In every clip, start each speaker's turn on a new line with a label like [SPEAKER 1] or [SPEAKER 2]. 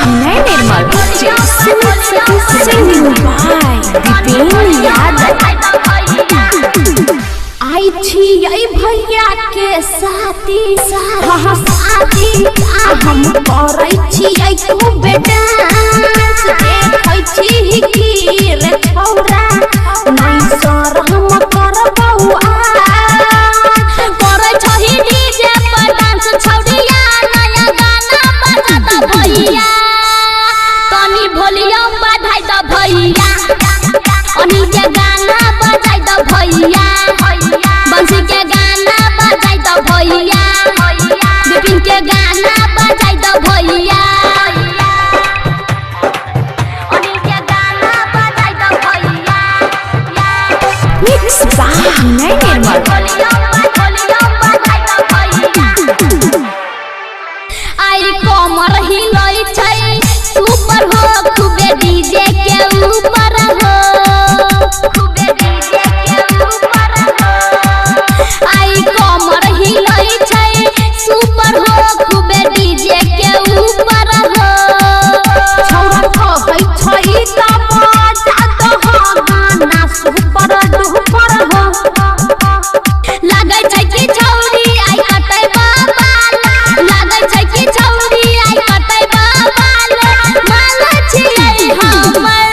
[SPEAKER 1] मैं निर्मल singing by Dipen Yadav. आई छी आई भैया के साथी शादी हम करै छी आई खूब डांस देखै छी की रे छौरा नै सर हम करबौ करै छी डीजे पर डांस छौरिया नया गाना बजा द भैया तनी वॉल्यूम बढ़ाई द भैया अनिल के गाना बजाई द भैया बंसी के गाना बजाई द भैया विपिन के गाना बजाई द भैया अनिल के गाना बजाई द भैया मिक्स बाय मैं निर्मल आई कमर हिलै छै सुपर हो खूबे डीजे के ऊपर हो खूबे डीजे के ऊपर हो आई कमर हिलै छै सुपर हो खूबे डीजे के ऊपर हो छौरा कहै छै त बजा द गाना सुपर डुपर हो लागै छै कि छौरी आई कटै बाबा लागै छै कि छौरी आई कटै बाबा माला छियै हमर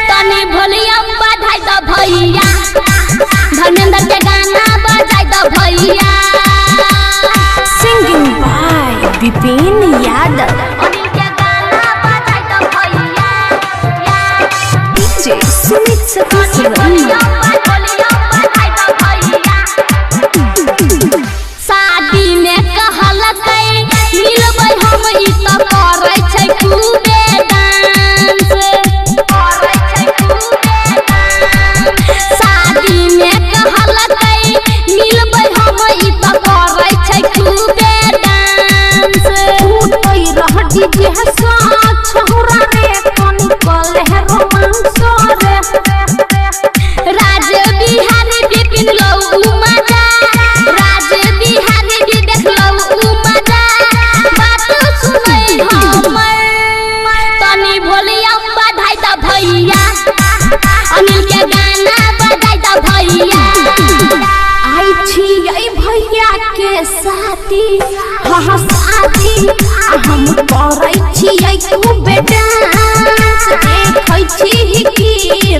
[SPEAKER 1] तनी वॉल्यूम बढ़ाई द भैया धर्मेंद्र के गाना बजाई द भैया सिंगिंग बाय दीपेन यादव अनिल के गाना बजाई द भैया डीजे सुमित सतीश शादी में कहलकै मिलबै हम ई त करै छै खूबे डांस करै छै खूबे डांस शादी में कहलकै मिलबै हम ई त करै छै खूबे डांस उठै रह डीजे सा छौरा रे कोनी कले रोमांस रे राज बिहारी विपिन लौ मजा राज बिहारी भी देख लौ मजा बात सुनै हमर तनी वॉल्यूम बढ़ाई द भैया अनिल के गाना बजाई द भैया आई छी आई भैया के साथी शादी हम करै छी आई खूब डांस देखै छी की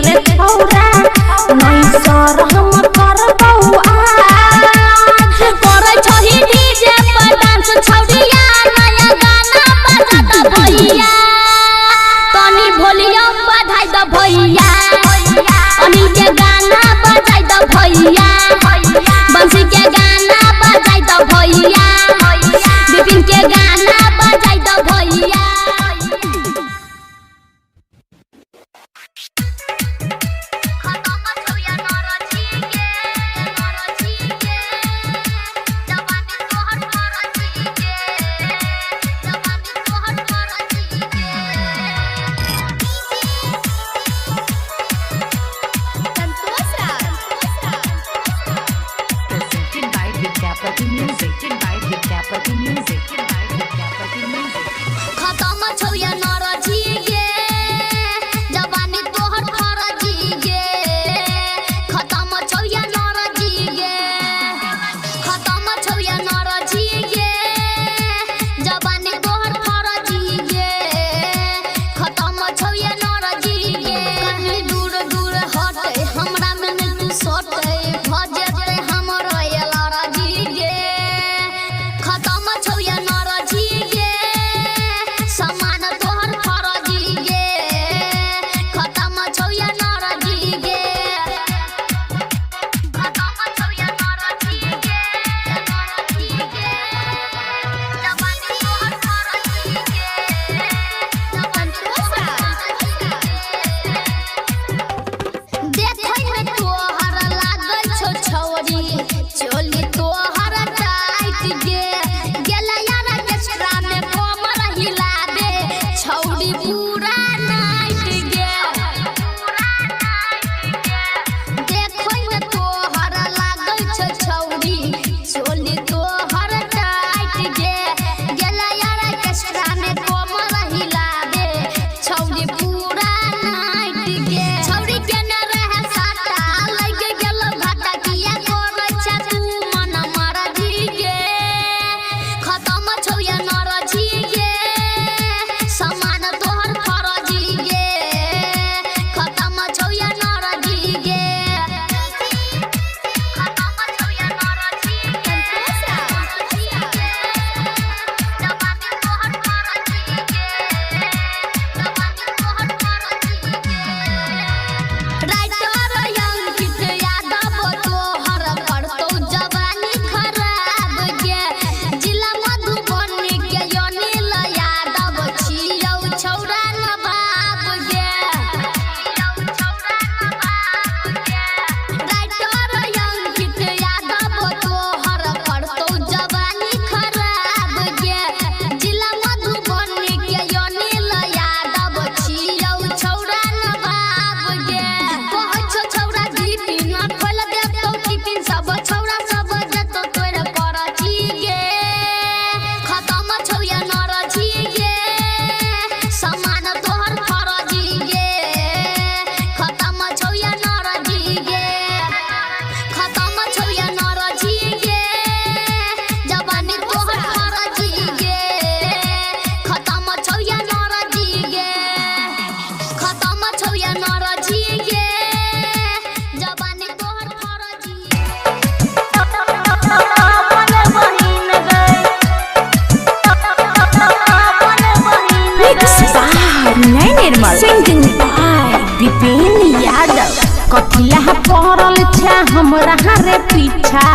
[SPEAKER 1] रे छौरा नै सर हम करबौ करै छी डीजे पर डांस छौरिया नया गाना बजा द भैया तनी वॉल्यूम बढ़ाई द भैया अनिल के गाना बजाई द भैया बंसी के गाना बजाई द भैया विपिन के गाना बजाई द भैया
[SPEAKER 2] Presented by Vidyapati Music. Nirmal singing by Vipin Yadav. कथिला पड़ल छा हमरा रे पीछा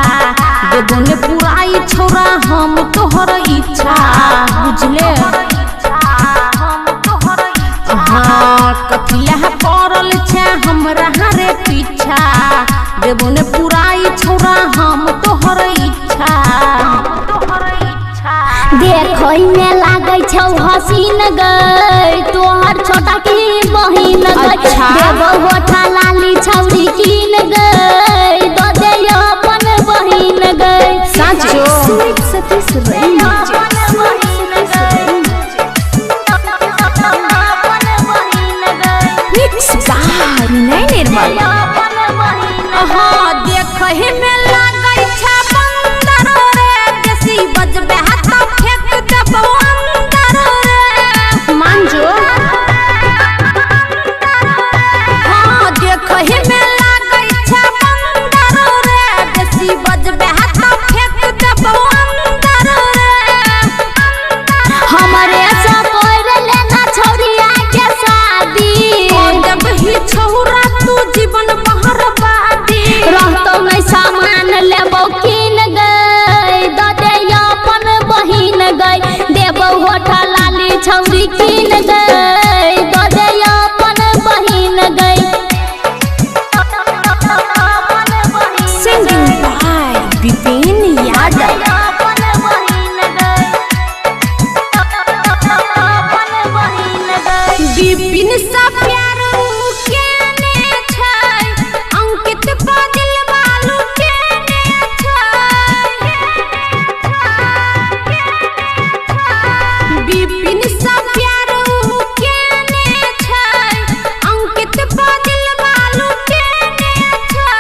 [SPEAKER 2] देबो ने पुराई छोरा हम तोहर इच्छा बुझले। हाँ कथिला पड़ल छा हमरा रे पीछा देबो ने पुराई छोरा हम तोहर इच्छा।
[SPEAKER 1] देखो में लागे छौ हसीन गई तोहर छोटा की बहिन गई। देबो होठा लाली छौरी कीन गई दो दे अपन बहिन गई।
[SPEAKER 2] साचो
[SPEAKER 1] सतीश रे
[SPEAKER 2] मिक्स बाय निर्मल। हाँ देखहि में लागै छा बंदर रे देसी बजबे हाथ फेंक देबो अंदर रे मान जो। हाँ देखहि में लागै छा बंदर रे देसी बजबे हाथ फेंक देबो अंदर रे।
[SPEAKER 1] हमरे सब कोई लेना छौरिया के शादी
[SPEAKER 2] जब ही छौरा तू जीवन बहरबादी
[SPEAKER 1] रहतो नहीं सामान लेबो कीन गई दो दे अपन बहिन गई। देबो होठा लाली छौरी कीन गई दो दे अपन बहिन गई।
[SPEAKER 2] Singing by Vipin Yadav. विपिन सा प्यार केने छै अंकित बादल बालू केने छै। विपिन सा प्यार केने छै अंकित बादल बालू केने छै।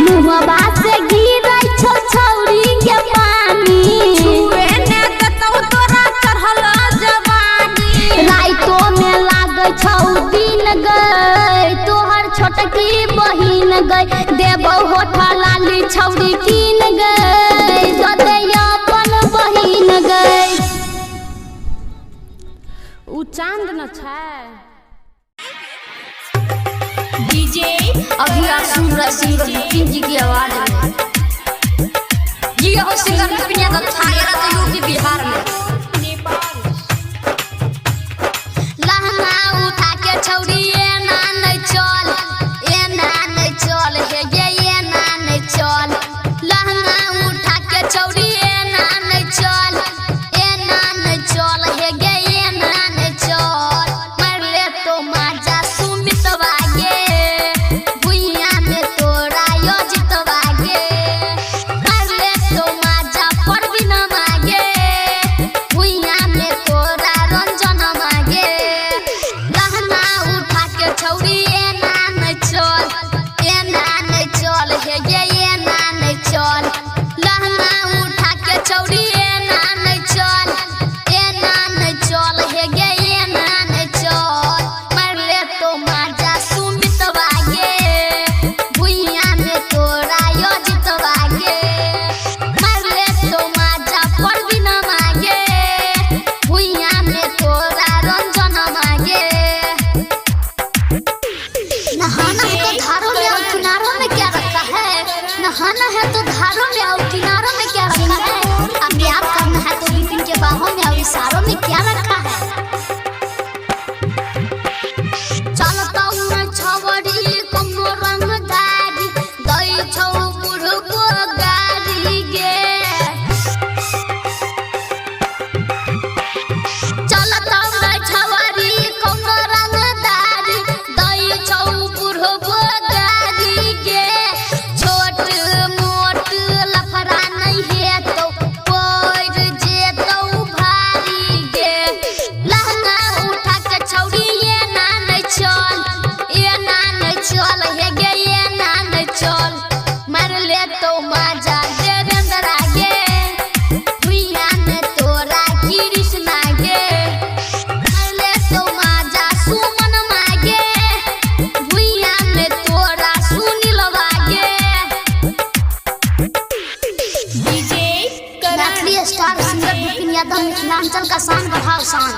[SPEAKER 1] मुहबा से गिरै छौ छौरी के पानी
[SPEAKER 2] छुए ने देतौ तोरा चढ़ल जवानी।
[SPEAKER 1] राइतो में लागै छौ दिन गई तोहर छोटकी बहिन गई। देबो होठा लाली छौरी कीन गई दो दे अपन बहिन गई।
[SPEAKER 2] उ चांद न छै
[SPEAKER 1] डीजे अभी आप सुन रहे सिंगर विपिन जी की आवाज में। ये हो सिंगर विपिन यादव छाया तो यूपी बिहार में। लहंगा उठा के छौरी एना नहीं चल हे ये एना नहीं चल। लहंगा उठा के छौरी एना नहीं चल हे ये एना नहीं चल। मार ले तो माजा सुमितवा गे भुइया में तोरा यो जितवा गे। मार ले तो माजा परवीन मागे भुइया में तोरा रंजन मागे। लहंगा उठा के छौरी एना नहीं चल हे ये एना नहीं चल। लहंगा उठा के छौरी एना नहीं चल हे ये एना नहीं चल। मार ले तो माजा सुमितवा गे भुइया में तोरा यो जितवा गे। मार ले तो माजा परवीन मागे भुइया में तोरा रंजन मागे। नहाना है तो धारों में और किनारों में क्या रखा है। नहाना है तो धारों में और किनारों में क्या रखा है। अब प्यार करना है तो विपिन के बाहों में और इशारों में क्या रखा है। चलता हूँ छवड़ी कमो रंगदारी गई छौ बुढ़ को गाड़ी गे। चलता हूँ छवड़ी कमो रंगदारी गई छौ बुढ़ को गाड़ी गे। छोट मोट लफड़ा नहीं है तो पड़ जेतौ भारी गे। लहंगा उठा के छौरी एना नहीं चल हे गे एना नहीं चल। मार ले तो माजा देवेंद्रा गे भुइया में तोरा कृष्णा गे। मार ले तो माजा सुमन मागे भुइया में तोरा सुनीलवा गे। DJ Maithili star singer Vipin Yadav Mithilanchal का शान बढ़ाओ शान।